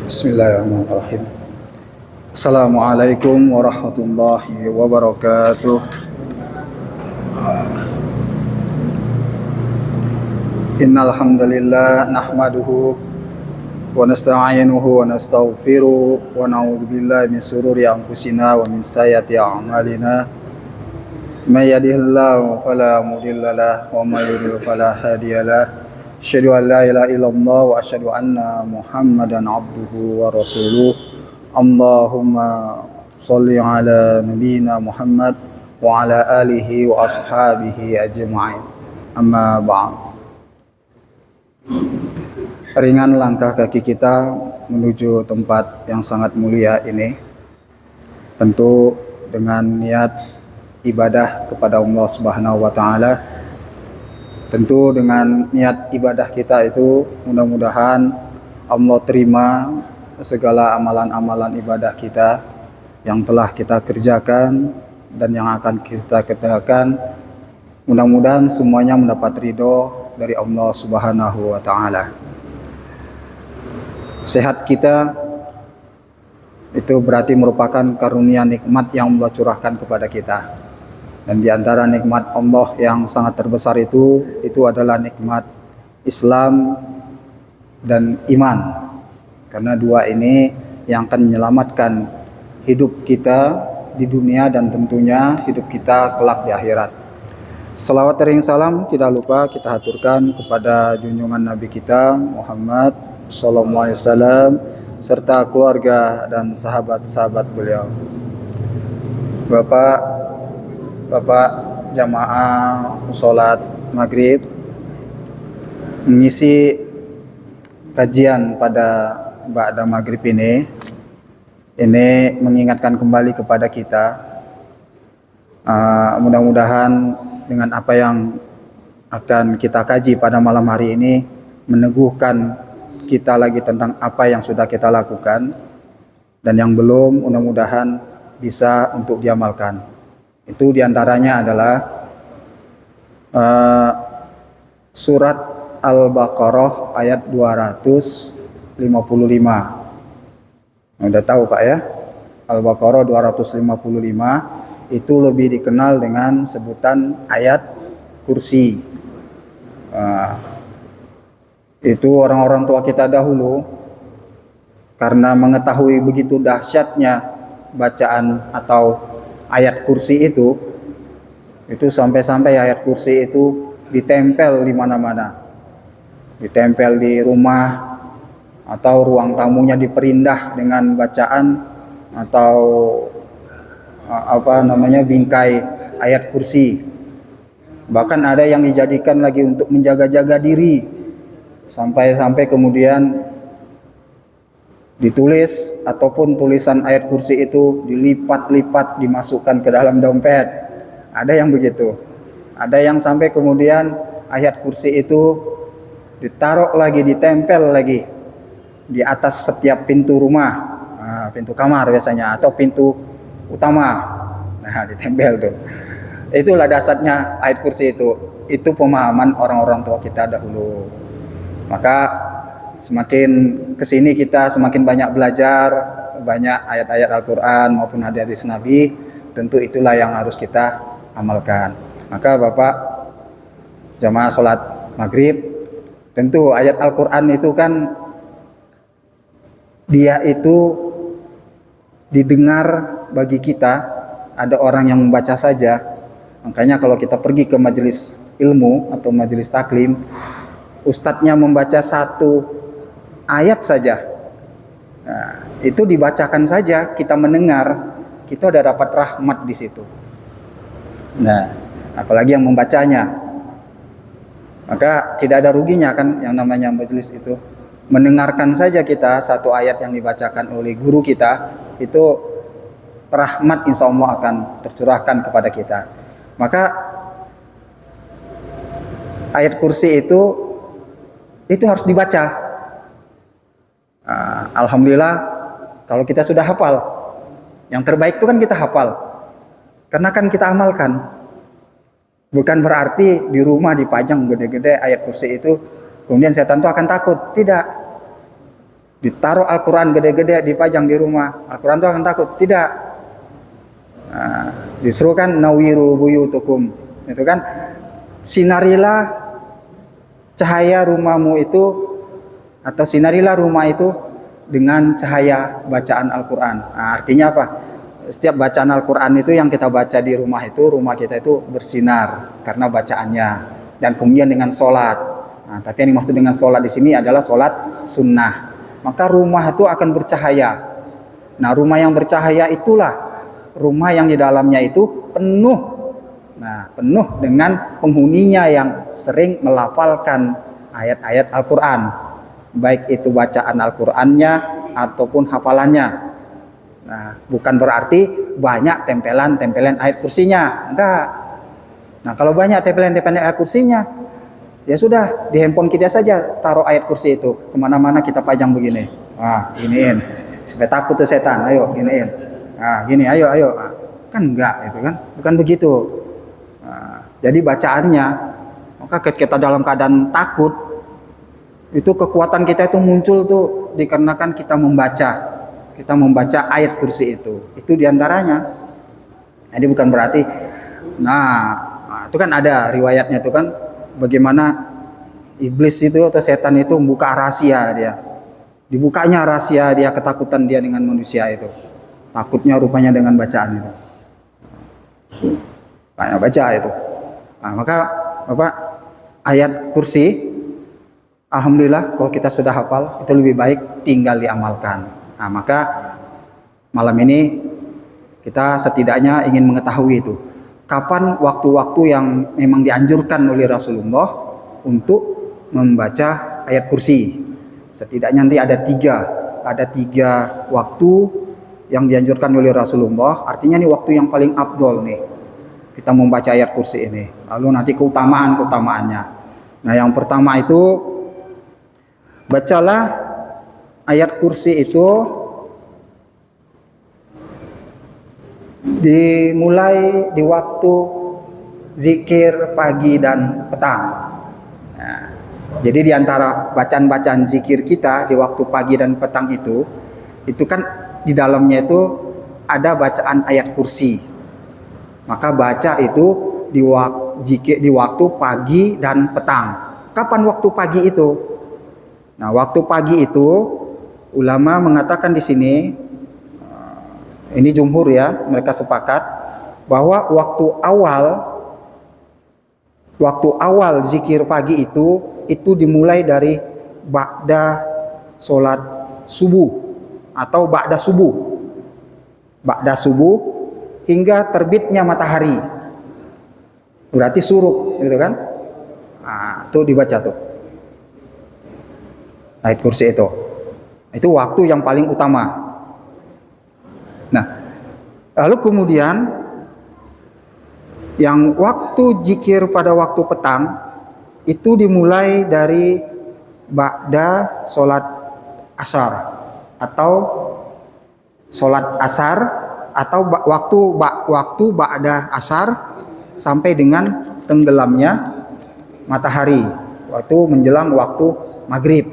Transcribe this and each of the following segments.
Bismillahirrahmanirrahim. Assalamualaikum warahmatullahi wabarakatuh. Innal hamdalillah nahmaduhu wa nasta'inuhu wa nastaghfiruh wa na'udzu billahi min shururi anfusina wa min sayyiati a'malina. May yahdihillahu fala mudilla lahu wa may yudlil fala hadiya lahu. Asyhadu an la ilaha illallah wa asyhadu anna Muhammadan abduhu wa rasuluh. Allahumma sholli ala nabiyyina Muhammad wa ala alihi wa ashabihi ajma'in. Amma ba'd. Ringan langkah kaki kita menuju tempat yang sangat mulia ini, tentu dengan niat ibadah kepada Allah Subhanahu wa taala. Tentu dengan niat ibadah kita itu mudah-mudahan Allah terima segala amalan-amalan ibadah kita yang telah kita kerjakan dan yang akan kita kerjakan. Mudah-mudahan semuanya mendapat ridho dari Allah Subhanahu wa taala. Sehat kita itu berarti merupakan karunia nikmat yang Allah curahkan kepada kita. Dan di antara nikmat Allah yang sangat terbesar itu adalah nikmat Islam dan iman. Karena dua ini yang akan menyelamatkan hidup kita di dunia dan tentunya hidup kita kelak di akhirat. Salawat dan salam tidak lupa kita haturkan kepada junjungan Nabi kita Muhammad sallallahu alaihi wasallam serta keluarga dan sahabat-sahabat beliau. Bapak jamaah sholat maghrib mengisi kajian pada ba'da maghrib ini mengingatkan kembali kepada kita, mudah-mudahan dengan apa yang akan kita kaji pada malam hari ini meneguhkan kita lagi tentang apa yang sudah kita lakukan, dan yang belum mudah-mudahan bisa untuk diamalkan. Itu diantaranya adalah surat Al-Baqarah ayat 255. Udah tahu Pak ya? Al-Baqarah 255 itu lebih dikenal dengan sebutan ayat kursi. Itu orang-orang tua kita dahulu karena mengetahui begitu dahsyatnya bacaan atau ayat kursi itu sampai-sampai ayat kursi itu ditempel di mana-mana, ditempel di rumah atau ruang tamunya diperindah dengan bacaan atau bingkai ayat kursi. Bahkan ada yang dijadikan lagi untuk menjaga-jaga diri. Sampai-sampai kemudian ditulis ataupun tulisan ayat kursi itu dilipat-lipat dimasukkan ke dalam dompet. Ada yang begitu. Ada yang sampai kemudian ayat kursi itu ditaruh lagi, ditempel lagi di atas setiap pintu rumah, pintu kamar biasanya atau pintu utama. Nah, ditempel tuh. Itulah dasarnya ayat kursi itu. Itu pemahaman orang-orang tua kita dahulu. Maka semakin kesini kita semakin banyak belajar banyak ayat-ayat Al-Quran maupun hadis Nabi, tentu itulah yang harus kita amalkan. Maka Bapak jamaah sholat maghrib, tentu ayat Al-Quran itu kan dia itu didengar bagi kita, ada orang yang membaca saja. Makanya kalau kita pergi ke majelis ilmu atau majelis taklim, ustadznya membaca satu ayat saja, nah, itu dibacakan saja, kita mendengar, kita udah dapat rahmat di situ. Nah, apalagi yang membacanya, maka tidak ada ruginya kan yang namanya majelis itu. Mendengarkan saja kita satu ayat yang dibacakan oleh guru kita, itu rahmat insya Allah akan tercurahkan kepada kita. Maka ayat kursi itu harus dibaca. Alhamdulillah kalau kita sudah hafal. Yang terbaik itu kan kita hafal, karena kan kita amalkan. Bukan berarti di rumah dipajang gede-gede ayat kursi itu kemudian setan itu akan takut. Tidak. ditaruh Al-Quran gede-gede dipajang di rumah, Al-Quran itu akan takut? Tidak. Nah, justru kan nawiru buyutukum, itu kan sinarilah cahaya rumahmu itu, atau sinarilah rumah itu dengan cahaya bacaan Al-Quran. Nah, artinya apa? Setiap bacaan Al-Quran itu yang kita baca di rumah itu, rumah kita itu bersinar karena bacaannya. Dan kemudian dengan sholat. Nah, tapi yang dimaksud dengan sholat di sini adalah sholat sunnah. Maka rumah itu akan bercahaya. Nah, rumah yang bercahaya itulah rumah yang di dalamnya itu penuh. Nah, penuh dengan penghuninya yang sering melafalkan ayat-ayat Al-Quran. Baik itu bacaan Al-Qurannya ataupun hafalannya. Nah, bukan berarti banyak tempelan-tempelan ayat kursinya. Enggak. Nah, kalau banyak tempelan-tempelan ayat kursinya, ya sudah, di handphone kita saja taruh ayat kursi itu, kemana-mana kita pajang begini. Ah, giniin, supaya takut tuh setan. Ayo, giniin. Ah, gini, ayo. Ah, kan enggak, itu kan, bukan begitu. Nah, jadi bacaannya, maka kita dalam keadaan takut, itu kekuatan kita itu muncul tuh dikarenakan kita membaca ayat kursi itu diantaranya. Jadi bukan berarti, itu kan ada riwayatnya tuh kan, bagaimana iblis itu atau setan itu membuka rahasia dia. Dibukanya rahasia dia, ketakutan dia dengan manusia itu. Takutnya rupanya dengan bacaan itu. Banyak baca itu. Nah, maka Bapak, ayat kursi, alhamdulillah kalau kita sudah hafal, itu lebih baik tinggal diamalkan. Nah, maka malam ini kita setidaknya ingin mengetahui itu. Kapan waktu-waktu yang memang dianjurkan oleh Rasulullah untuk membaca ayat kursi. Setidaknya nanti ada tiga waktu yang dianjurkan oleh Rasulullah. Artinya ini waktu yang paling afdol nih, kita membaca ayat kursi ini. Lalu nanti keutamaannya. Nah, yang pertama itu, bacalah ayat kursi itu dimulai di waktu zikir pagi dan petang. Nah, jadi di antara bacaan-bacaan zikir kita di waktu pagi dan petang itu kan di dalamnya itu ada bacaan ayat kursi. Maka baca itu di waktu pagi dan petang. Kapan waktu pagi itu? Nah, waktu pagi itu ulama mengatakan di sini, ini jumhur ya, mereka sepakat bahwa waktu awal zikir pagi itu dimulai dari ba'da sholat subuh atau ba'da subuh hingga terbitnya matahari, berarti suruk gitu kan. Nah, itu dibaca tuh ayat kursi itu waktu yang paling utama. Nah, lalu kemudian yang waktu zikir pada waktu petang itu dimulai dari ba'da sholat asar atau sholat asar atau waktu ba'da asar sampai dengan tenggelamnya matahari, waktu menjelang waktu maghrib.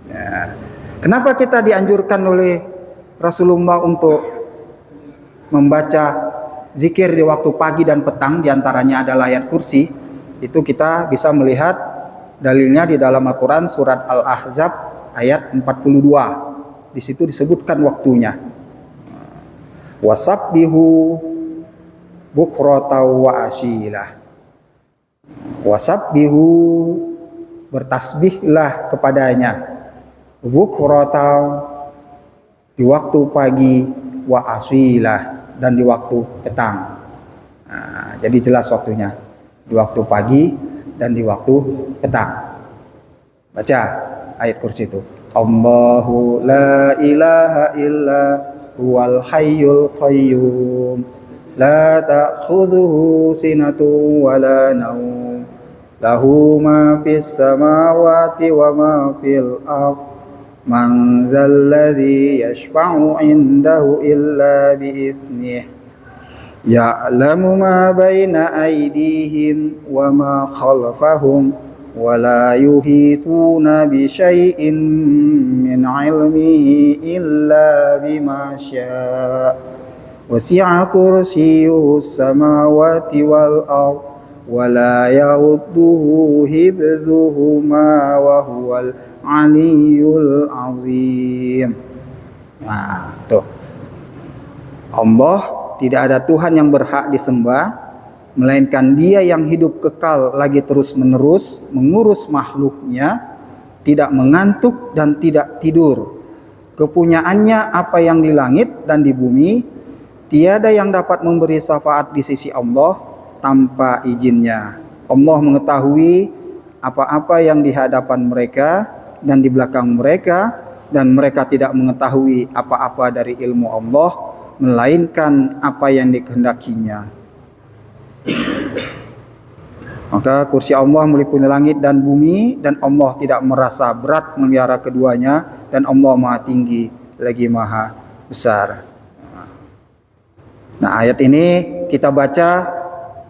Ya. Kenapa kita dianjurkan oleh Rasulullah untuk membaca zikir di waktu pagi dan petang, diantaranya adalah ayat kursi? Itu kita bisa melihat dalilnya di dalam Al-Quran surat Al-Ahzab ayat 42. Di situ disebutkan waktunya. Wasabbihu bukrata wa asyilah. Wasabbihu, bertasbihlah kepadanya, bukrata di waktu pagi, wa asyilah, dan di waktu petang. Nah, jadi jelas waktunya, di waktu pagi dan di waktu petang. Baca ayat kursi itu. Allahu la ilaha illa huwal hayyul qayyum la ta'khudhuhu sinatun wa la naum lahu ma fis samawati wa ma fil ardh man zalladzi yashfa'u indahu illa bi'iznihi ya'lamu ma baina aydihim wa ma khalfahum ولا يحيطون بشيء من علمه إلا بما شاء وسع كرسيه السماوات والأرض ولا يؤوده حفظهما وهو العلي العظيم. Nah, tuh. Allah tidak ada Tuhan yang berhak disembah melainkan Dia yang hidup kekal lagi terus-menerus mengurus makhluknya, tidak mengantuk dan tidak tidur. Kepunyaannya apa yang di langit dan di bumi, tiada yang dapat memberi syafaat di sisi Allah tanpa izinnya. Allah mengetahui apa-apa yang di hadapan mereka dan di belakang mereka, dan mereka tidak mengetahui apa-apa dari ilmu Allah melainkan apa yang dikehendakinya. Maka kursi Allah meliputi langit dan bumi, dan Allah tidak merasa berat memelihara keduanya, dan Allah Maha Tinggi lagi Maha Besar. Nah, ayat ini kita baca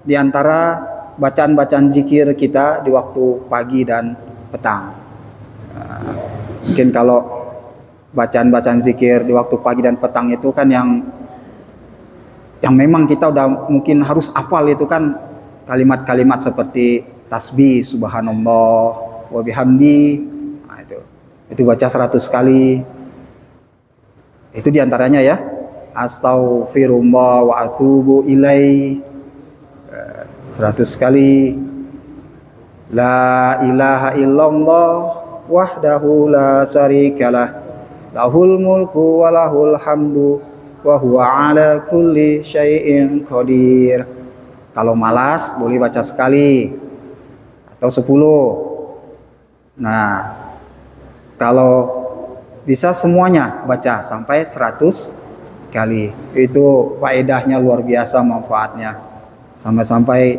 di antara bacaan-bacaan zikir kita di waktu pagi dan petang. Mungkin kalau bacaan-bacaan zikir di waktu pagi dan petang itu kan yang memang kita udah mungkin harus hafal, itu kan kalimat-kalimat seperti tasbih, subhanallah, wa bihamdi. Nah, itu baca 100 kali. Itu diantaranya ya. Astaghfirullah wa atubu ilaih 100 kali. La ilaha illallah wahdahu la syarikalah lahul mulku wa lahul hamdu wa huwa ala kulli syai'in qadir. Kalau malas boleh baca sekali atau 10. Nah, kalau bisa semuanya baca sampai 100 kali. Itu faedahnya luar biasa, manfaatnya. Sampai-sampai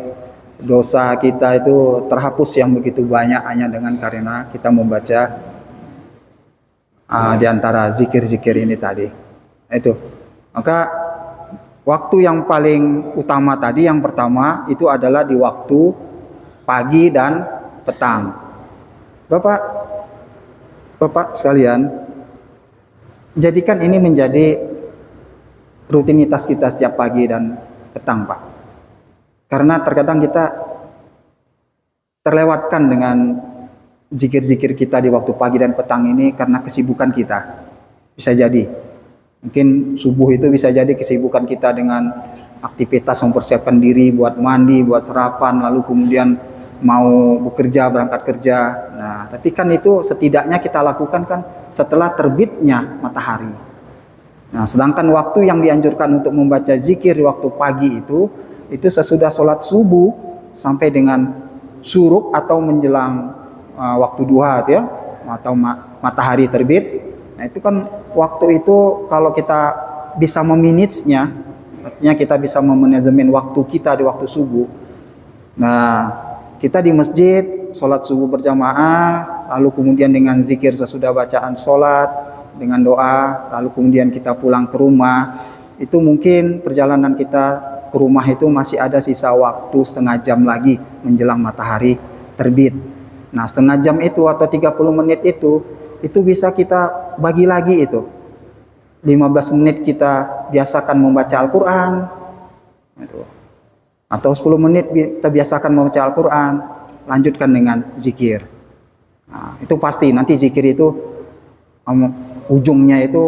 dosa kita itu terhapus yang begitu banyak hanya dengan karena kita membaca di antara zikir-zikir ini tadi. Itu. Maka waktu yang paling utama tadi, yang pertama itu adalah di waktu pagi dan petang. Bapak sekalian, jadikan ini menjadi rutinitas kita setiap pagi dan petang, Pak. Karena terkadang kita terlewatkan dengan zikir-zikir kita di waktu pagi dan petang ini karena kesibukan kita. Bisa jadi. Mungkin subuh itu bisa jadi kesibukan kita dengan aktivitas mempersiapkan diri buat mandi, buat sarapan, lalu kemudian mau bekerja, berangkat kerja. Nah, tapi kan itu setidaknya kita lakukan kan setelah terbitnya matahari. Nah, sedangkan waktu yang dianjurkan untuk membaca zikir di waktu pagi itu sesudah sholat subuh sampai dengan syuruk atau menjelang waktu duha ya, atau matahari terbit. Nah, itu kan waktu itu kalau kita bisa memanagenya, artinya kita bisa memanajemen waktu kita di waktu subuh. Nah, kita di masjid sholat subuh berjamaah, lalu kemudian dengan zikir sesudah bacaan sholat, dengan doa, lalu kemudian kita pulang ke rumah. Itu mungkin perjalanan kita ke rumah itu masih ada sisa waktu setengah jam lagi menjelang matahari terbit. Nah, setengah jam itu atau 30 menit itu bisa kita bagi lagi itu. 15 menit kita biasakan membaca Al-Quran. Atau 10 menit kita biasakan membaca Al-Quran. Lanjutkan dengan zikir. Nah, itu pasti nanti zikir itu ujungnya itu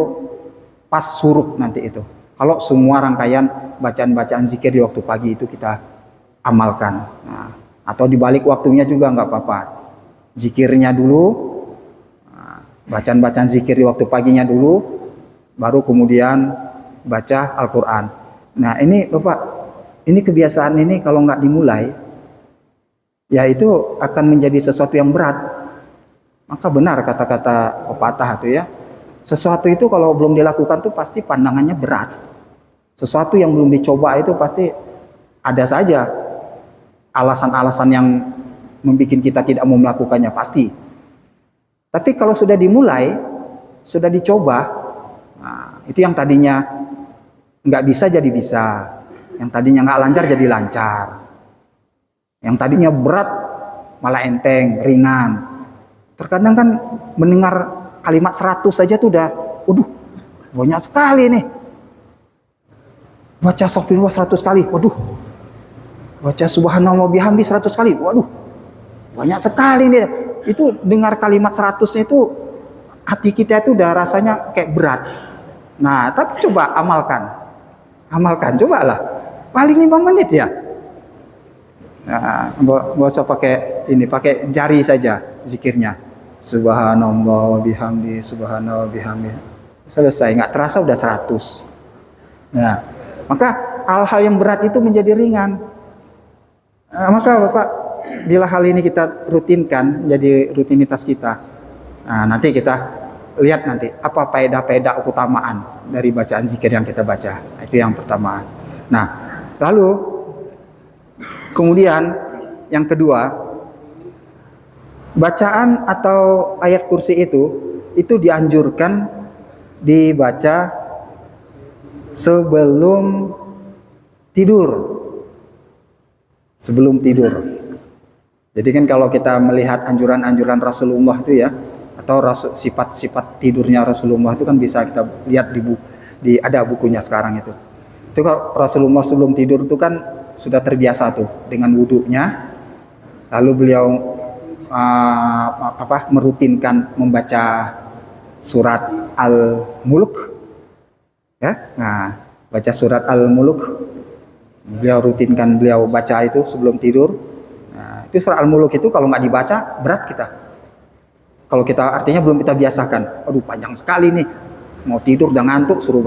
pas suruk nanti itu. Kalau semua rangkaian bacaan-bacaan zikir di waktu pagi itu kita amalkan. Nah, atau dibalik waktunya juga nggak apa-apa. Zikirnya dulu, bacaan-bacaan zikir di waktu paginya dulu, baru kemudian baca Al-Quran. Nah, ini Bapak, ini kebiasaan ini kalau nggak dimulai, ya itu akan menjadi sesuatu yang berat. Maka benar kata-kata pepatah itu ya, sesuatu itu kalau belum dilakukan tuh pasti pandangannya berat. Sesuatu yang belum dicoba itu pasti ada saja alasan-alasan yang membuat kita tidak mau melakukannya, pasti. Tapi kalau sudah dimulai, sudah dicoba, nah, itu yang tadinya nggak bisa jadi bisa, yang tadinya nggak lancar jadi lancar, yang tadinya berat malah enteng, ringan. Terkadang kan mendengar kalimat 100 saja tuh udah, waduh, banyak sekali nih. Baca astagfirullah 100 kali, waduh. Baca subhanallah bihamdi 100 kali, waduh. Banyak sekali nih. Itu dengar kalimat 100-nya itu hati kita itu udah rasanya kayak berat. Nah, tapi coba amalkan. Amalkan, cobalah. Paling 5 menit ya. Nah, nggak usah pakai ini, pakai jari saja zikirnya. Subhanallah bihamdi, subhanallah bihamdi. Selesai, nggak terasa udah 100. Nah, maka hal-hal yang berat itu menjadi ringan. Nah, maka Bapak, bila hal ini kita rutinkan menjadi rutinitas kita, nah, nanti kita lihat nanti apa faedah-faedah keutamaan dari bacaan zikir yang kita baca. Itu yang pertama. Nah, lalu kemudian yang kedua, bacaan atau ayat kursi itu dianjurkan dibaca sebelum tidur. Sebelum tidur. Jadi kan kalau kita melihat anjuran-anjuran Rasulullah itu ya, atau sifat-sifat tidurnya Rasulullah itu kan bisa kita lihat ada bukunya sekarang itu. Itu kalau Rasulullah sebelum tidur itu kan sudah terbiasa tuh dengan wudhunya, lalu beliau merutinkan membaca surat Al-Mulk, ya. Nah, baca surat Al-Mulk, beliau baca itu sebelum tidur. Nah, itu surat Al-Mulk itu kalau nggak dibaca berat kita. Kalau kita artinya belum kita biasakan, aduh panjang sekali nih, mau tidur udah ngantuk, suruh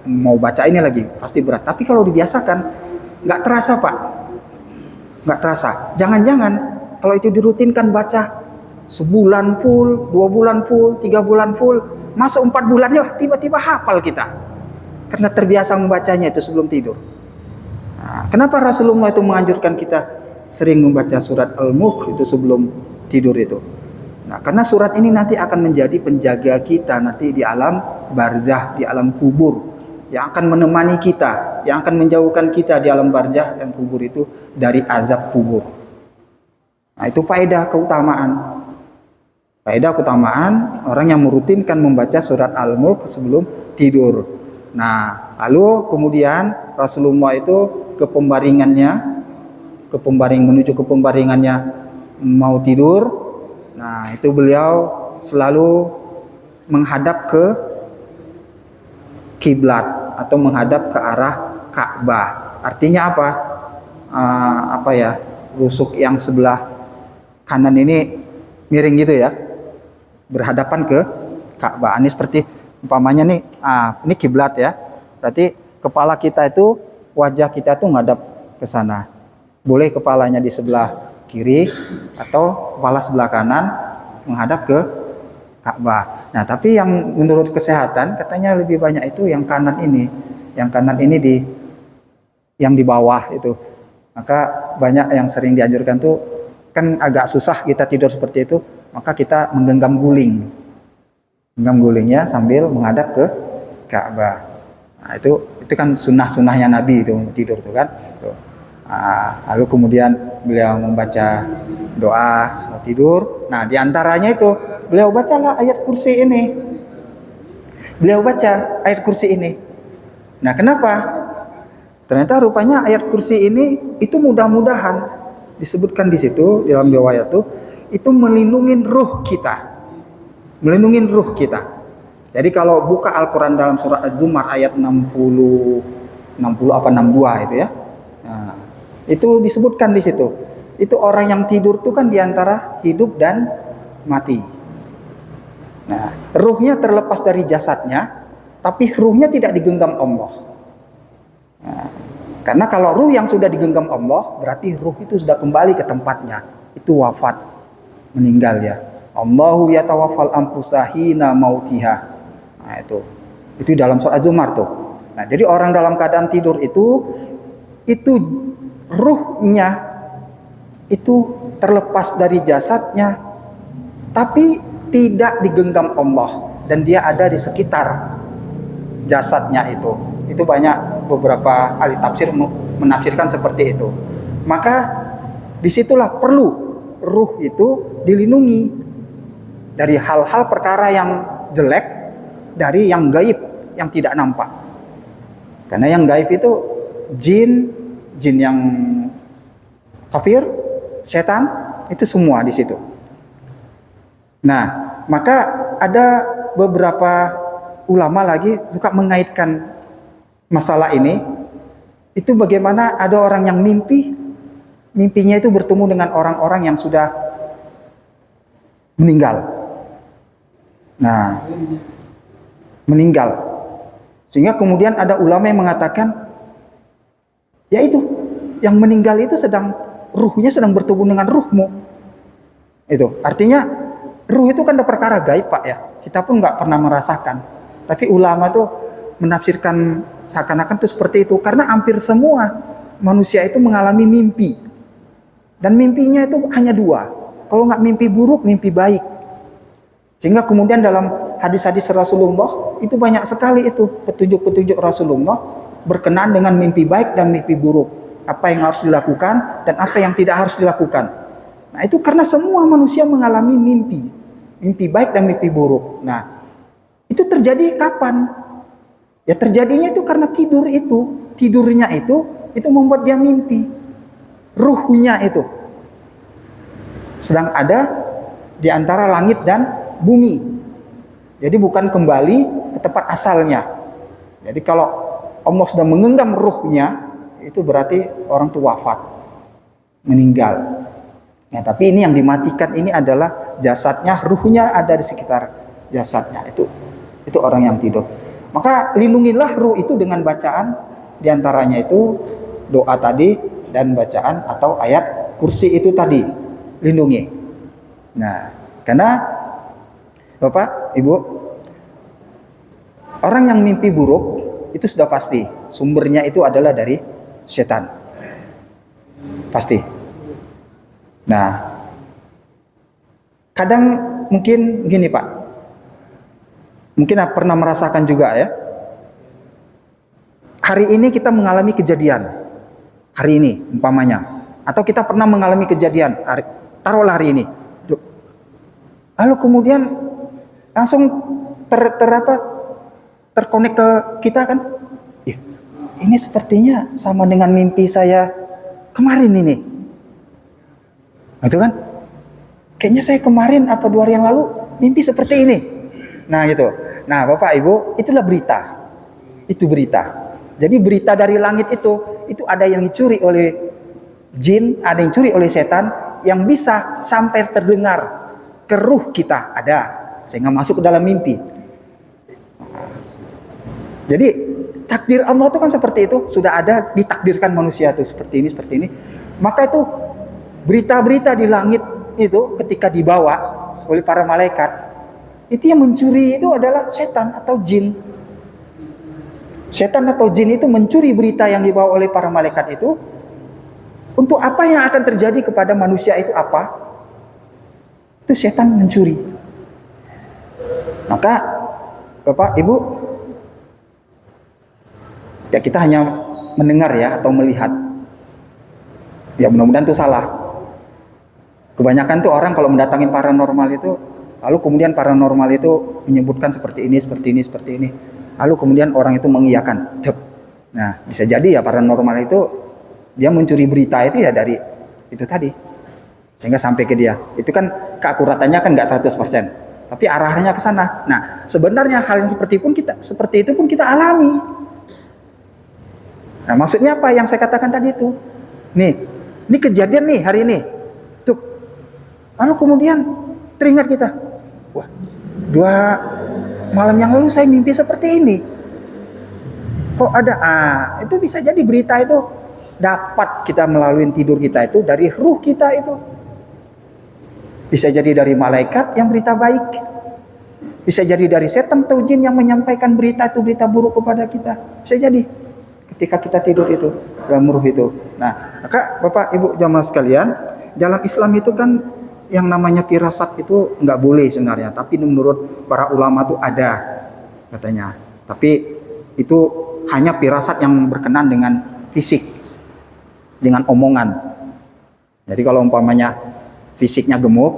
mau baca ini lagi, pasti berat. Tapi kalau dibiasakan, nggak terasa Pak, nggak terasa. Jangan-jangan kalau itu dirutinkan baca sebulan full, 2 bulan full, 3 bulan full, masuk 4 bulan ya tiba-tiba hafal kita, karena terbiasa membacanya itu sebelum tidur. Nah, kenapa Rasulullah itu menganjurkan kita sering membaca surat Al-Mulk itu sebelum tidur itu? Nah, karena surat ini nanti akan menjadi penjaga kita nanti di alam barzah, di alam kubur, yang akan menemani kita, yang akan menjauhkan kita di alam barzah dan kubur itu dari azab kubur. Nah, itu faedah keutamaan. Faedah keutamaan orang yang merutinkan membaca surat Al-Mulk sebelum tidur. Nah, lalu kemudian Rasulullah itu menuju ke pembaringannya mau tidur. Nah, itu beliau selalu menghadap ke kiblat atau menghadap ke arah Ka'bah. Artinya apa? Rusuk yang sebelah kanan ini miring gitu ya, berhadapan ke Ka'bah. Ini seperti umpamanya nih, ini kiblat ya. Berarti kepala kita itu, wajah kita tuh ngadap ke sana. Boleh kepalanya di sebelah kiri atau kepala sebelah kanan menghadap ke Ka'bah. Nah, tapi yang menurut kesehatan katanya lebih banyak itu yang kanan ini. Yang kanan ini yang di bawah itu. Maka banyak yang sering dianjurkan tuh, kan agak susah kita tidur seperti itu, maka kita menggenggam guling. Genggam gulingnya sambil menghadap ke Ka'bah. Nah, itu kan sunnah-sunnahnya Nabi itu tidur tuh kan. Tuh. Lalu kemudian beliau membaca doa mau tidur. Nah, diantaranya itu beliau bacalah ayat kursi ini. Beliau baca ayat kursi ini. Nah, kenapa? Ternyata rupanya ayat kursi ini itu mudah-mudahan disebutkan di situ dalam riwayat itu melindungi ruh kita. Melindungi ruh kita. Jadi kalau buka Al-Qur'an dalam surat Az-Zumar ayat 60 apa 62 itu ya. Nah, itu disebutkan di situ. Itu orang yang tidur itu kan diantara hidup dan mati. Nah, ruhnya terlepas dari jasadnya, tapi ruhnya tidak digenggam Allah. Nah, karena kalau ruh yang sudah digenggam Allah, berarti ruh itu sudah kembali ke tempatnya. Itu wafat, meninggal ya. Allahu yatawaffal anfusa hina mautiha. Nah, itu dalam surat Az-Zumar tuh. Nah, jadi orang dalam keadaan tidur itu ruhnya itu terlepas dari jasadnya, tapi tidak digenggam Allah, dan dia ada di sekitar jasadnya itu. Itu banyak beberapa ahli tafsir menafsirkan seperti itu. Maka disitulah perlu ruh itu dilindungi dari hal-hal perkara yang jelek, dari yang gaib, yang tidak nampak. Karena yang gaib itu jin yang kafir, setan, itu semua di situ. Nah, maka ada beberapa ulama lagi suka mengaitkan masalah ini. Itu bagaimana ada orang yang mimpinya itu bertemu dengan orang-orang yang sudah meninggal. Nah, meninggal. Sehingga kemudian ada ulama yang mengatakan, ya itu, yang meninggal itu ruhnya sedang bertemu dengan ruhmu. Itu artinya ruh itu kan ada perkara gaib, Pak, ya. Kita pun nggak pernah merasakan. Tapi ulama tuh menafsirkan seakan-akan itu seperti itu, karena hampir semua manusia itu mengalami mimpi, dan mimpinya itu hanya dua. Kalau nggak mimpi buruk, mimpi baik. Sehingga kemudian dalam hadis-hadis Rasulullah itu banyak sekali itu petunjuk-petunjuk Rasulullah berkenaan dengan mimpi baik dan mimpi buruk, apa yang harus dilakukan dan apa yang tidak harus dilakukan. Nah, itu karena semua manusia mengalami mimpi baik dan mimpi buruk. Nah, itu terjadi kapan? Ya terjadinya itu karena tidurnya itu membuat dia mimpi. Ruhnya itu sedang ada di antara langit dan bumi. Jadi bukan kembali ke tempat asalnya. Jadi kalau Allah sudah menggenggam ruhnya, itu berarti orang itu wafat, meninggal. Ya, tapi ini yang dimatikan ini adalah jasadnya, ruhnya ada di sekitar jasadnya. Itu orang yang tidur. Maka lindungilah ruh itu dengan bacaan, diantaranya itu doa tadi dan bacaan atau ayat kursi itu tadi, lindungi. Nah, karena Bapak, Ibu, orang yang mimpi buruk itu sudah pasti sumbernya itu adalah dari setan. Pasti. Nah, kadang mungkin gini, Pak. Mungkin pernah merasakan juga ya. Hari ini kita mengalami kejadian. Hari ini umpamanya. Atau kita pernah mengalami kejadian. Taruhlah hari ini. Lalu kemudian langsung terkonek ke kita kan. Ini sepertinya sama dengan mimpi saya kemarin ini. Gitu kan? Kayaknya saya kemarin apa 2 hari yang lalu mimpi seperti ini. Nah gitu. Nah Bapak Ibu, itulah berita. Itu berita. Jadi berita dari langit itu ada yang dicuri oleh jin, ada yang dicuri oleh setan, yang bisa sampai terdengar ke ruh kita, ada. Sehingga masuk ke dalam mimpi. Jadi takdir Allah itu kan seperti itu, sudah ada ditakdirkan manusia itu seperti ini. Maka itu berita-berita di langit itu ketika dibawa oleh para malaikat, itu yang mencuri itu adalah setan atau jin. Setan atau jin itu mencuri berita yang dibawa oleh para malaikat itu. Untuk apa yang akan terjadi kepada manusia itu apa? Itu setan mencuri. Maka Bapak, Ibu, ya kita hanya mendengar ya atau melihat. Ya mudah-mudahan itu salah. Kebanyakan tuh orang kalau mendatangin paranormal itu, lalu kemudian paranormal itu menyebutkan seperti ini. Lalu kemudian orang itu mengiyakan. Nah, bisa jadi ya paranormal itu dia mencuri berita itu ya dari itu tadi. Sehingga sampai ke dia. Itu kan keakuratannya kan nggak 100%. Tapi arahnya ke sana. Nah, sebenarnya hal yang seperti itu pun kita alami. Nah, maksudnya apa yang saya katakan tadi itu? Nih, ini kejadian nih hari ini. Tuh. Lalu kemudian teringat kita. Wah, 2 malam yang lalu saya mimpi seperti ini. Kok ada? Itu bisa jadi berita itu dapat kita melalui tidur kita itu dari ruh kita itu. Bisa jadi dari malaikat yang berita baik. Bisa jadi dari setan atau jin yang menyampaikan berita buruk kepada kita. Bisa jadi ketika kita tidur itu dalam ruh itu. Nah, maka Bapak Ibu jamaah sekalian, dalam Islam itu kan yang namanya firasat itu nggak boleh sebenarnya, tapi menurut para ulama itu ada katanya. Tapi itu hanya firasat yang berkenan dengan fisik, dengan omongan. Jadi kalau umpamanya fisiknya gemuk,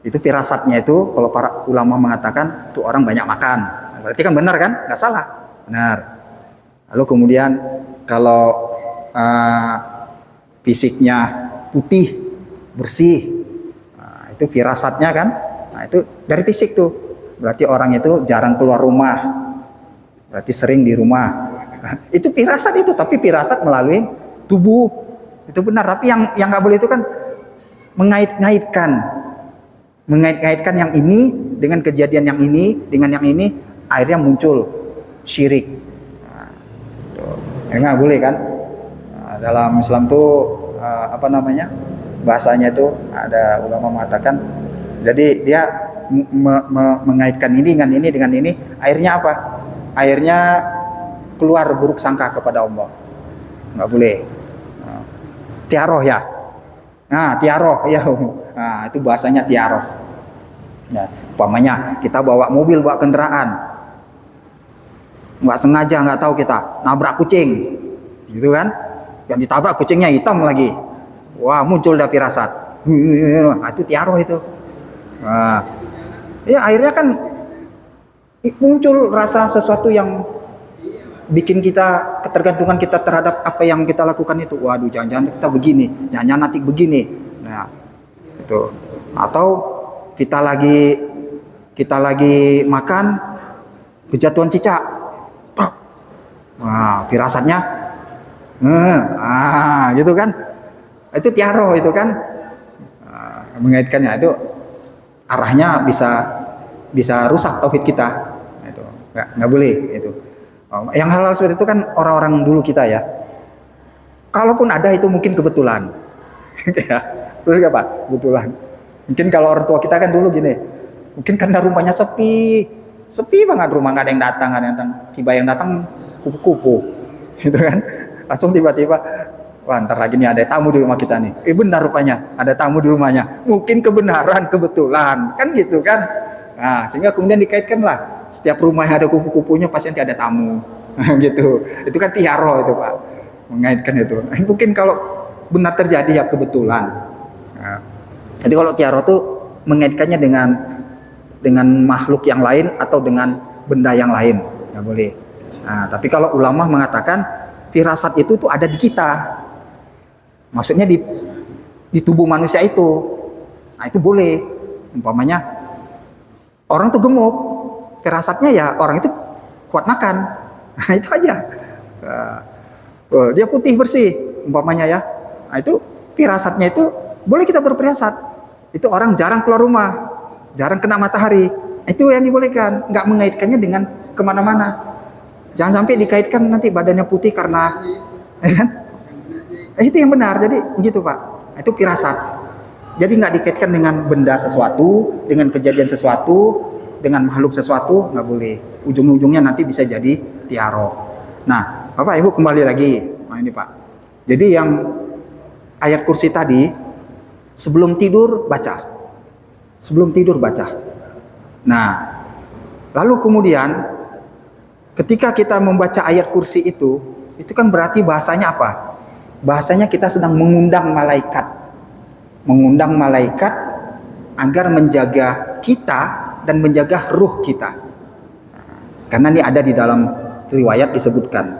itu firasatnya itu kalau para ulama mengatakan itu orang banyak makan. Berarti kan benar kan? Nggak salah. Benar. Lalu kemudian kalau fisiknya putih, bersih, nah, itu firasatnya kan? Nah, itu dari fisik tuh. Berarti orang itu jarang keluar rumah. Berarti sering di rumah. Nah, itu firasat itu, tapi firasat melalui tubuh. Itu benar, tapi yang nggak boleh itu kan mengait-ngaitkan yang ini dengan kejadian yang ini dengan yang ini, akhirnya muncul syirik. Nah, itu nggak boleh kan? Nah, dalam Islam tuh apa namanya, bahasanya itu ada ulama mengatakan, jadi dia mengaitkan ini dengan ini, akhirnya apa? Akhirnya keluar buruk sangka kepada Allah. Nggak boleh. Tiaroh ya. Nah, tiaroh ya. Nah, itu bahasanya tiaroh. Ya, umpamanya kita bawa mobil, bawa kendaraan, nggak sengaja, nggak tahu kita nabrak kucing, gitu kan? Yang ditabrak kucingnya hitam lagi. Wah, muncul dah firasat. Nah, itu tiaroh itu. Nah, ya akhirnya kan muncul rasa sesuatu yang bikin kita, ketergantungan kita terhadap apa yang kita lakukan itu. Waduh, jangan-jangan kita begini, jangan-jangan nanti begini. Nah, itu. Atau kita lagi makan, kejatuhan cicak. Wah, firasatnya gitu kan. Itu tiaroh itu kan. Mengaitkannya itu arahnya bisa rusak tauhid kita. Itu nggak boleh itu. Yang hal-hal seperti itu kan orang-orang dulu kita ya. Kalaupun ada itu mungkin kebetulan. Ya, betul nggak Pak? Kebetulan. Mungkin kalau orang tua kita kan dulu gini. Mungkin karena rumahnya sepi banget, rumah nggak ada yang datang, tiba yang datang kupu-kupu, gitu kan? Langsung tiba-tiba, wah ntar lagi nih ada tamu di rumah kita nih. Benar rupanya ada tamu di rumahnya. Mungkin kebenaran, kebetulan, kan gitu kan? Nah, sehingga kemudian dikaitkan lah. Setiap rumah yang ada kupu-kupunya pasti nanti ada tamu, gitu. Itu kan tiaroh itu Pak, mengaitkan itu. Mungkin kalau benar terjadi ya kebetulan. Nah, jadi kalau tiaroh tuh mengaitkannya dengan makhluk yang lain atau dengan benda yang lain, nggak boleh. Nah, tapi kalau ulama mengatakan firasat itu tuh ada di kita, maksudnya di tubuh manusia itu. Nah, itu boleh. Umpamanya orang tuh gemuk, firasatnya ya orang itu kuat makan. Nah, itu aja. Dia putih bersih, umpamanya ya. Nah, itu firasatnya itu boleh kita berfirasat. Itu orang jarang keluar rumah, jarang kena matahari. Itu yang dibolehkan, nggak mengaitkannya dengan kemana-mana. Jangan sampai dikaitkan nanti badannya putih karena, kan? Itu yang benar. Jadi begitu Pak. Itu firasat. Jadi nggak dikaitkan dengan benda sesuatu, dengan kejadian sesuatu, dengan makhluk sesuatu, nggak boleh. Ujung-ujungnya nanti bisa jadi tiaroh. Nah, Bapak Ibu kembali lagi. Nah ini Pak. Jadi yang ayat kursi tadi, sebelum tidur baca. Sebelum tidur baca. Nah, lalu kemudian ketika kita membaca ayat kursi itu kan berarti bahasanya apa? Bahasanya kita sedang mengundang malaikat. Mengundang malaikat agar menjaga kita dan menjaga ruh kita. Karena ini ada di dalam riwayat disebutkan.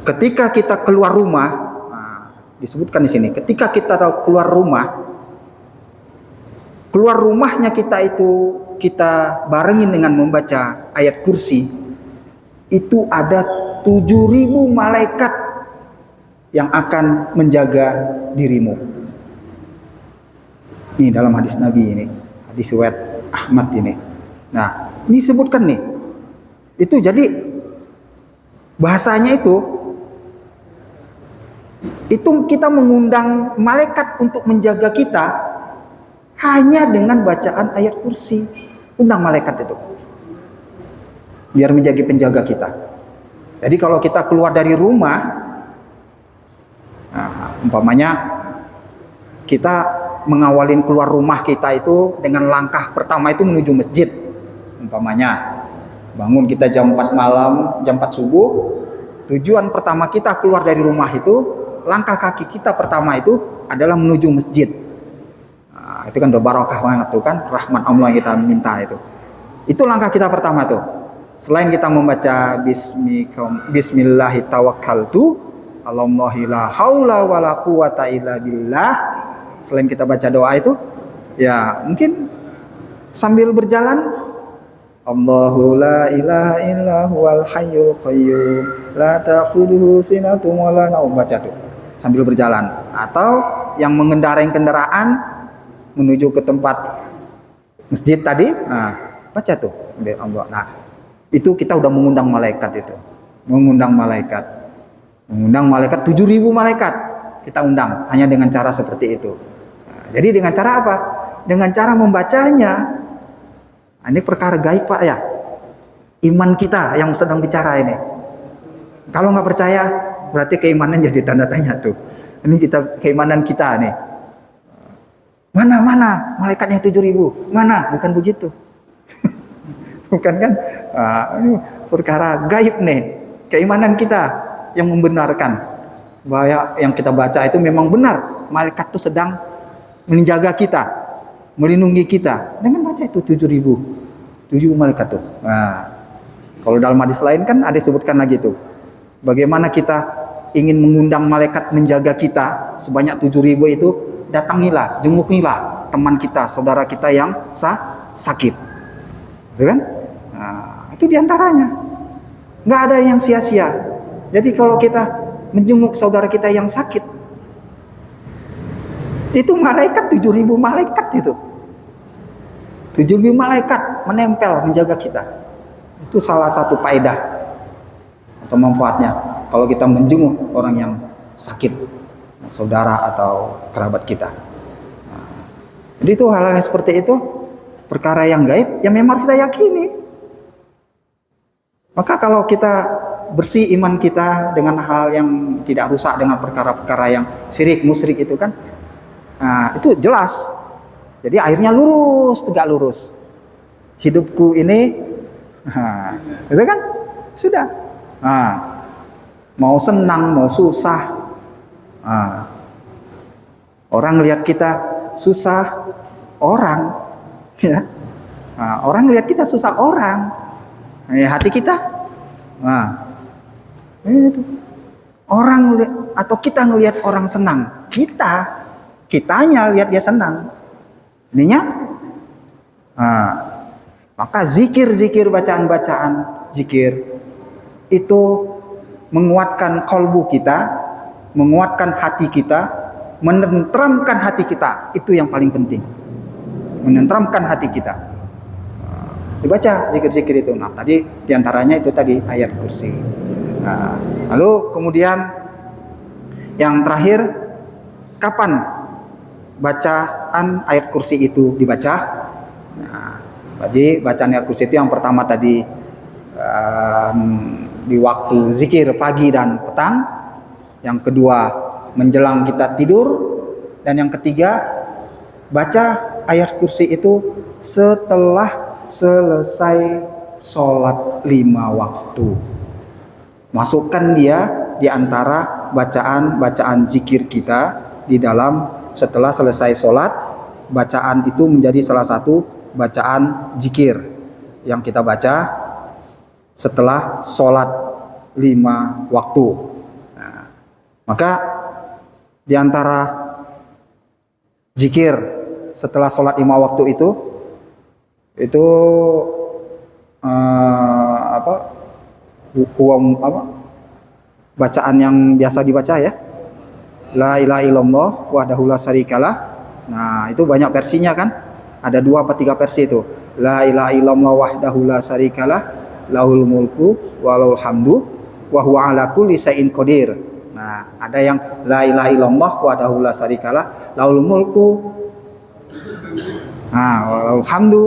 Ketika kita keluar rumah, disebutkan di sini, ketika kita keluar rumahnya kita itu kita barengin dengan membaca ayat kursi, itu ada 7.000 malaikat yang akan menjaga dirimu. Ini dalam hadis Nabi ini, hadis riwayat Ahmad ini. Nah, ini sebutkan nih. Itu jadi bahasanya itu kita mengundang malaikat untuk menjaga kita hanya dengan bacaan ayat kursi. Undang malaikat itu biar menjadi penjaga kita. Jadi kalau kita keluar dari rumah, nah, umpamanya kita mengawalin keluar rumah kita itu dengan langkah pertama itu menuju masjid. Umpamanya bangun kita jam 4 malam, jam 4 subuh, tujuan pertama kita keluar dari rumah itu, langkah kaki kita pertama itu adalah menuju masjid. Nah, itu kan udah barokah banget tuh kan, rahmat Allah yang kita minta itu. Itu langkah kita pertama tuh. Selain kita membaca bismillahi tawakkaltu, Allahi la haula wala quwata illa billah. Selain kita baca doa itu, ya mungkin sambil berjalan, Allahu la ilaha illa huwal hayyul qayyum la ta'khudhuhu sinatun wa la naum, baca tuh sambil berjalan. Atau yang mengendarai kendaraan menuju ke tempat masjid tadi, nah, baca tuh Allah. Nah, itu kita udah mengundang malaikat itu. Mengundang malaikat 7.000 malaikat kita undang hanya dengan cara seperti itu. Nah, jadi dengan cara apa? Dengan cara membacanya. Nah, ini perkara gaib Pak ya. Iman kita yang sedang bicara ini. Kalau nggak percaya berarti keimanan jadi tanda tanya tuh. Ini keimanan kita nih. Mana malaikatnya 7.000? Mana? Bukan begitu. Bukan kan? Ini perkara gaib nih. Keimanan kita yang membenarkan bahwa yang kita baca itu memang benar. Malaikat itu sedang menjaga kita, melindungi kita dengan baca itu 7.000 malaikat tuh. Nah, kalau dalam hadis lain kan ada disebutkan lagi tuh, bagaimana kita ingin mengundang malaikat menjaga kita sebanyak 7.000 itu, datangilah, jengukilah teman kita, saudara kita yang sakit, gitu kan? Nah, itu diantaranya. Nggak ada yang sia-sia. Jadi kalau kita menjenguk saudara kita yang sakit, itu malaikat 7.000 malaikat itu. 7.000 malaikat menempel menjaga kita. Itu salah satu faedah atau manfaatnya kalau kita menjenguk orang yang sakit, saudara atau kerabat kita. Nah, jadi itu hal-hal yang seperti itu, perkara yang gaib yang memang kita yakini. Maka kalau kita bersih iman kita dengan hal yang tidak rusak, dengan perkara-perkara yang syirik, musyrik itu kan, nah, itu jelas. Jadi akhirnya lurus, tegak lurus. Hidupku ini, nah, itu kan sudah. Nah, mau senang, mau susah. Nah, orang lihat kita susah, orang, ya. Nah, orang lihat kita susah, orang. Hati kita, nah, itu. Orang atau kita ngelihat orang senang, kitanya lihat dia senang. Ininya, nah, maka zikir bacaan zikir itu menguatkan kalbu kita, menguatkan hati kita, menenteramkan hati kita. Itu yang paling penting, menenteramkan hati kita. Dibaca zikir-zikir itu. Nah, tadi diantaranya itu tadi ayat kursi. Nah, lalu kemudian yang terakhir, kapan bacaan ayat kursi itu dibaca? Nah, jadi bacaan ayat kursi itu yang pertama tadi di waktu zikir pagi dan petang. Yang kedua menjelang kita tidur. Dan yang ketiga baca ayat kursi itu setelah selesai sholat 5 waktu. Masukkan dia di antara bacaan zikir kita di dalam setelah selesai sholat. Bacaan itu menjadi salah satu bacaan zikir yang kita baca setelah sholat 5 waktu. Nah, maka di antara zikir setelah sholat 5 waktu itu bacaan yang biasa dibaca ya, la ilaha illallah wahdahu la syarikalah. Nah, itu banyak versinya kan, ada 2 atau 3 versi itu. La ilaha illallah wahdahu la syarikalah lahul mulku walahul hamdu wa huwa ala kulli syai'in qadir. Nah, ada yang la ilaha illallah wahdahu la syarikalah lahul mulku walahul hamdu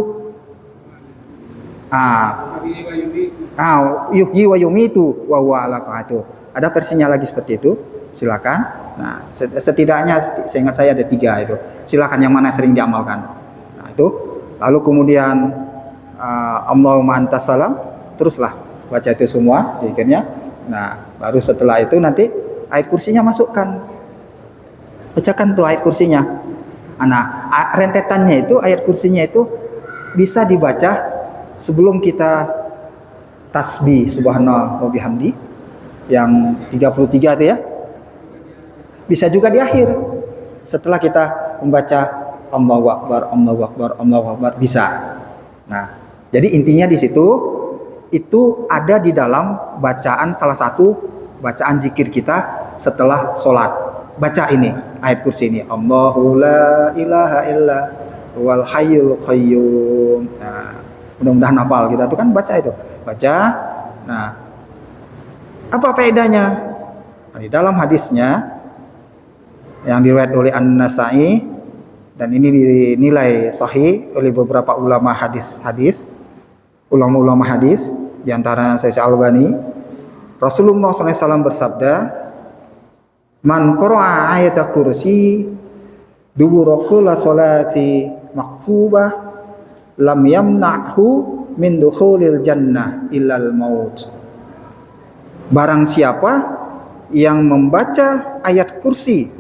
yuhyi wa yumitu wa huwa ala qahatu. Ada versinya lagi seperti itu, silakan. Nah, setidaknya seingat saya ada 3 itu. Silakan yang mana sering diamalkan. Nah, itu. Lalu kemudian Allahumma antas salam, teruslah baca itu semua zikirnya. Nah, baru setelah itu nanti ayat kursinya masukkan. Bacakan tuh ayat kursinya. Nah, rentetannya itu, ayat kursinya itu bisa dibaca sebelum kita tasbih subhanallah wa bihamdi yang 33 itu ya. Bisa juga di akhir setelah kita membaca Allahu Akbar, Allahu Akbar, Allahu Akbar, bisa. Nah, jadi intinya di situ itu ada di dalam bacaan, salah satu bacaan zikir kita setelah sholat. Baca ini ayat kursi ini, Allahu la ilaha illa wal hayyul qayyum. Nah, mudah-mudahan hafal kita tuh kan baca itu. Baca. Nah, apa faedahnya? Nah, di dalam hadisnya yang diriwayat oleh An-Nasa'i dan ini dinilai sahih oleh beberapa ulama ulama-ulama hadis, di antaranya Syekh Al-Albani, Rasulullah SAW bersabda, "Man qara'a ayatul kursi dubura kulli salati maktubah lam yamna'hu min dukhulil jannah illal maut." Barang siapa yang membaca ayat kursi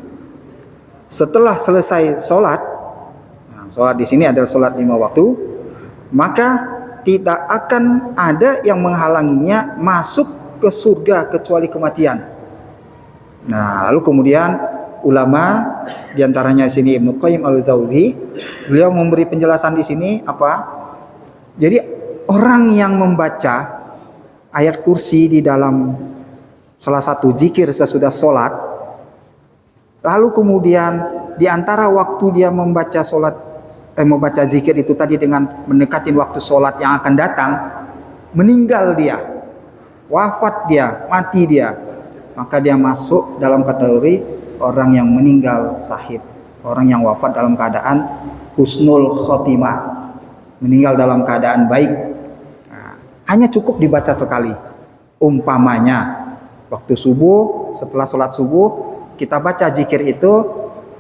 setelah selesai sholat, nah, sholat di sini adalah sholat 5 waktu, maka tidak akan ada yang menghalanginya masuk ke surga kecuali kematian. Nah, lalu kemudian ulama diantaranya di sini Ibnu Qayyim al-Jauzi, beliau memberi penjelasan di sini apa? Jadi orang yang membaca ayat kursi di dalam salah satu zikir sesudah sholat, lalu kemudian di antara waktu dia membaca membaca zikir itu tadi dengan mendekati waktu sholat yang akan datang, meninggal dia, wafat dia, mati dia, maka dia masuk dalam kategori orang yang meninggal syahid, orang yang wafat dalam keadaan husnul khotimah, meninggal dalam keadaan baik. Nah, hanya cukup dibaca sekali. Umpamanya waktu subuh, setelah sholat subuh kita baca zikir itu.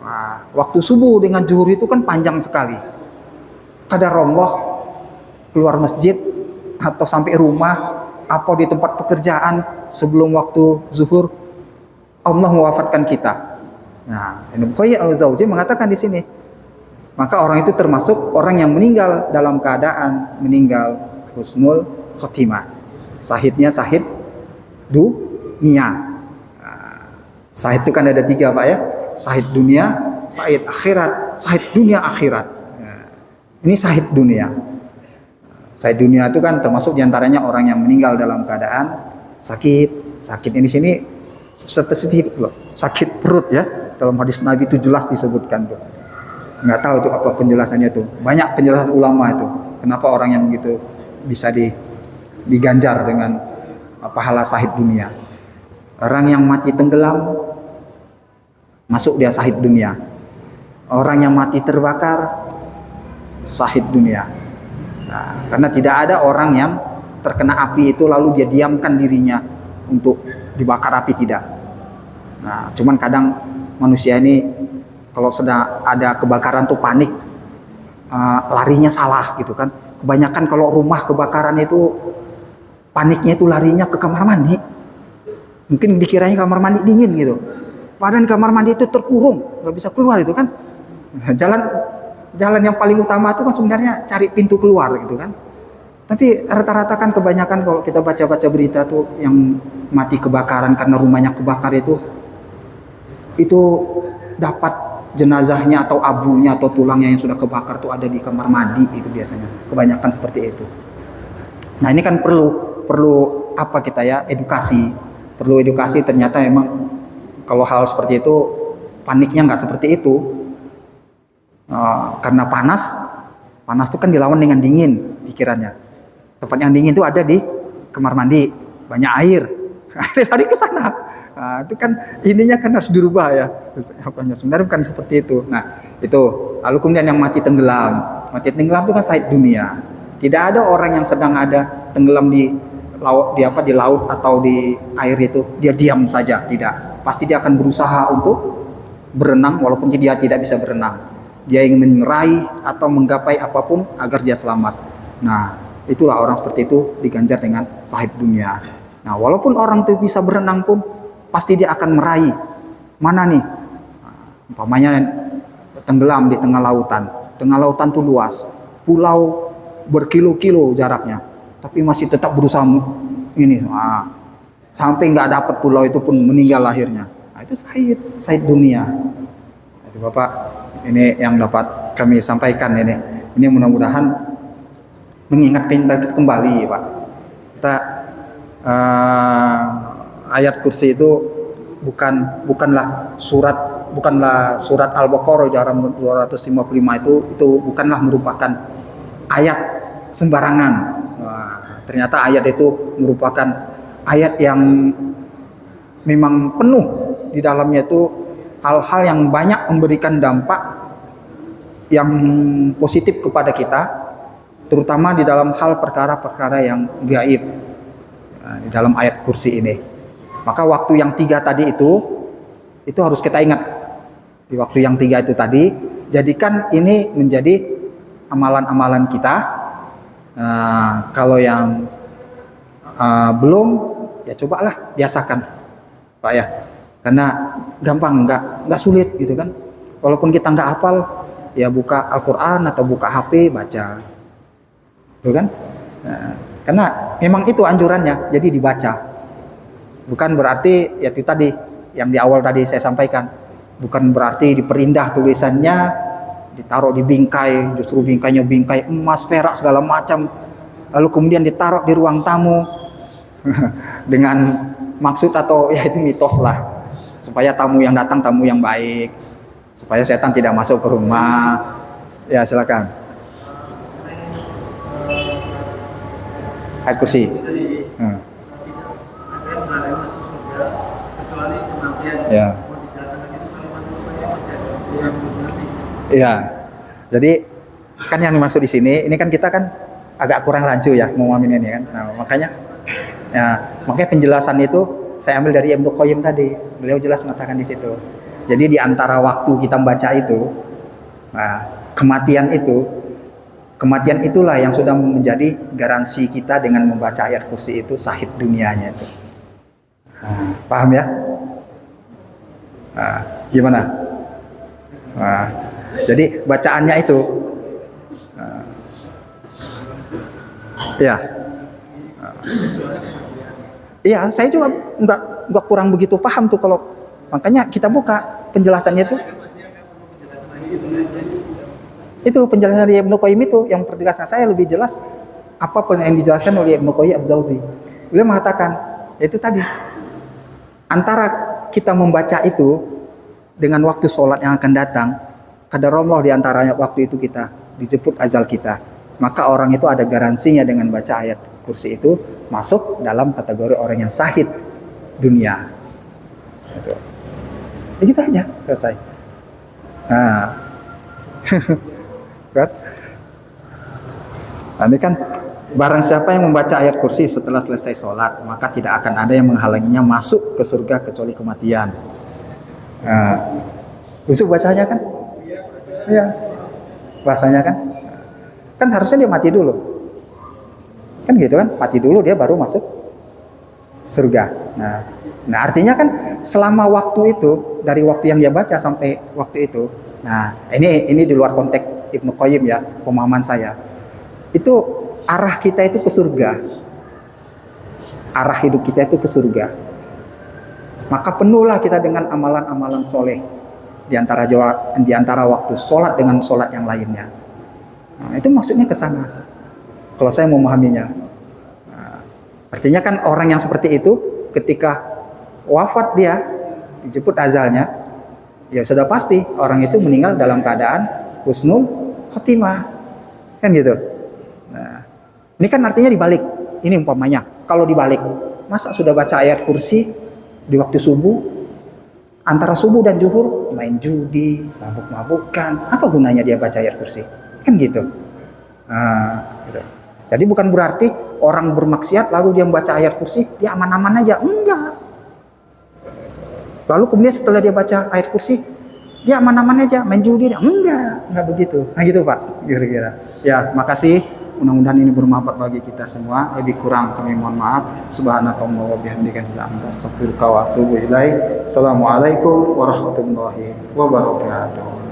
Nah, waktu subuh dengan zuhur itu kan panjang sekali. Qadarullah keluar masjid atau sampai rumah apa di tempat pekerjaan sebelum waktu zuhur Allah mewafatkan kita. Nah, Ibnu Qayyim al-Jauzi mengatakan di sini, maka orang itu termasuk orang yang meninggal dalam keadaan meninggal husnul khotimah. Sahidnya sahid dunia. Sahid itu kan ada 3 Pak ya. Sahid dunia, sahid akhirat, sahid dunia akhirat. Ini sahid dunia. Sahid dunia itu kan termasuk diantaranya orang yang meninggal dalam keadaan sakit. Sakit ini sini spesifik loh. Sakit perut ya. Dalam hadis Nabi itu jelas disebutkan tuh. Nggak tahu tuh apa penjelasannya tuh. Banyak penjelasan ulama itu. Kenapa orang yang begitu bisa diganjar dengan pahala sahid dunia. Orang yang mati tenggelam masuk dia sahid dunia. Orang yang mati terbakar sahid dunia. Nah, karena tidak ada orang yang terkena api itu lalu dia diamkan dirinya untuk dibakar api, tidak. Nah, cuman kadang manusia ini kalau sedang ada kebakaran tuh panik, larinya salah gitu kan. Kebanyakan kalau rumah kebakaran itu paniknya itu larinya ke kamar mandi. Mungkin dikiranya kamar mandi dingin gitu. Padahal kamar mandi itu terkurung, nggak bisa keluar itu kan. Jalan yang paling utama itu kan sebenarnya cari pintu keluar gitu kan. Tapi rata-rata kan kebanyakan kalau kita baca-baca berita tuh yang mati kebakaran karena rumahnya kebakar itu dapat jenazahnya atau abunya atau tulangnya yang sudah kebakar tuh ada di kamar mandi itu biasanya. Kebanyakan seperti itu. Nah, ini kan perlu apa kita ya, edukasi. Perlu edukasi, ternyata memang kalau hal seperti itu paniknya nggak seperti itu. Karena panas itu kan dilawan dengan dingin pikirannya. Tempat yang dingin itu ada di kamar mandi, banyak air, lari ke sana. Nah, itu kan ininya kan harus dirubah ya. Sebenarnya bukan seperti itu. Nah, itu. Lalu kemudian yang mati tenggelam itu kan sahid dunia. Tidak ada orang yang sedang ada tenggelam di laut atau di air itu dia diam saja, tidak. Pasti dia akan berusaha untuk berenang walaupun dia tidak bisa berenang. Dia ingin meraih atau menggapai apapun agar dia selamat. Nah, itulah orang seperti itu diganjar dengan sahid dunia. Nah, walaupun orang itu bisa berenang pun pasti dia akan meraih mana nih Umpamanya tenggelam di tengah lautan. Tengah lautan tuh luas, pulau berkilo-kilo jaraknya, tapi masih tetap berusaha ini. Sampai nggak dapat pulau itu pun meninggal lahirnya. Nah, itu syahid dunia. Itu Bapak, ini yang dapat kami sampaikan ini. Ini mudah-mudahan mengingatkan kita kembali, Pak. Kita ayat kursi itu bukanlah surat Al-Baqarah di halaman 255 itu bukanlah merupakan ayat sembarangan. Ternyata ayat itu merupakan ayat yang memang penuh di dalamnya itu hal-hal yang banyak memberikan dampak yang positif kepada kita, terutama di dalam hal perkara-perkara yang gaib di dalam ayat kursi ini. Maka waktu yang 3 tadi itu harus kita ingat. Di waktu yang 3 itu tadi, jadikan ini menjadi amalan-amalan kita. Kalau yang belum, ya cobalah biasakan, Pak ya. Karena gampang, nggak sulit gitu kan. Walaupun kita nggak hafal, ya buka Al-Quran atau buka HP baca, gitu kan? Karena memang itu anjurannya, jadi dibaca. Bukan berarti ya itu tadi yang di awal tadi saya sampaikan, bukan berarti diperindah tulisannya, ditaruh di bingkai, justru bingkainya bingkai emas, perak segala macam, lalu kemudian ditaruh di ruang tamu dengan maksud atau ya itu mitos lah, supaya tamu yang datang tamu yang baik, supaya setan tidak masuk ke rumah. Ya silakan. Ayat kursi. Ya. Iya. Jadi kan yang dimaksud di sini, ini kan kita kan agak kurang rancu ya memahami ini kan. Nah, makanya penjelasan itu saya ambil dari Ibnu Qayyim tadi. Beliau jelas mengatakan di situ. Jadi di antara waktu kita membaca itu, kematian itulah yang sudah menjadi garansi kita dengan membaca ayat kursi itu syahid dunianya itu. Paham ya? Gimana? Jadi bacaannya itu, ya, iya, saya juga nggak kurang begitu paham tuh kalau makanya kita buka penjelasannya itu. Itu penjelasan dari Ibnu Qayyim itu yang pertegaskan saya lebih jelas apapun yang dijelaskan oleh Ibnu Qayyim Al-Jauzi. Beliau mengatakan itu tadi antara kita membaca itu dengan waktu sholat yang akan datang, qadarullah di antaranya waktu itu kita dijemput ajal kita, maka orang itu ada garansinya dengan baca ayat kursi itu masuk dalam kategori orang yang syahid dunia. Itu. Begitu aja selesai. Nah, ini kan barang siapa yang membaca ayat kursi setelah selesai sholat, maka tidak akan ada yang menghalanginya masuk ke surga kecuali kematian. Busuk bacanya kan? Iya, bahasanya kan? Kan harusnya dia mati dulu, kan gitu kan? Mati dulu dia baru masuk surga. Nah artinya kan selama waktu itu, dari waktu yang dia baca sampai waktu itu, nah ini di luar konteks Ibnu Qayyim ya, pemahaman saya. Itu arah kita itu ke surga. Arah hidup kita itu ke surga. Maka penuhlah kita dengan amalan-amalan soleh di antara waktu sholat dengan sholat yang lainnya. Nah, itu maksudnya ke sana. Kalau saya memahaminya. Artinya kan orang yang seperti itu ketika wafat dia dijemput azalnya, ya sudah pasti orang itu meninggal dalam keadaan husnul khotimah, kan gitu. Nah, ini kan artinya dibalik. Ini umpamanya, kalau dibalik, masa sudah baca ayat kursi di waktu subuh, antara subuh dan zuhur main judi, mabuk-mabukan, apa gunanya dia baca ayat kursi? Kan gitu. Gitu. Jadi bukan berarti orang bermaksiat lalu dia membaca ayat kursi, dia aman-aman aja, enggak. Lalu kemudian setelah dia baca ayat kursi, dia aman-aman aja, main judi, enggak begitu. Nah gitu Pak, kira-kira. Ya, makasih Mudah-mudahan ini bermanfaat bagi kita semua. Lebih kurang kami mohon maaf. Subhanakallahumma wa bihamdika astaghfiruka wa atubu ilaik. Assalamualaikum warahmatullahi wabarakatuh.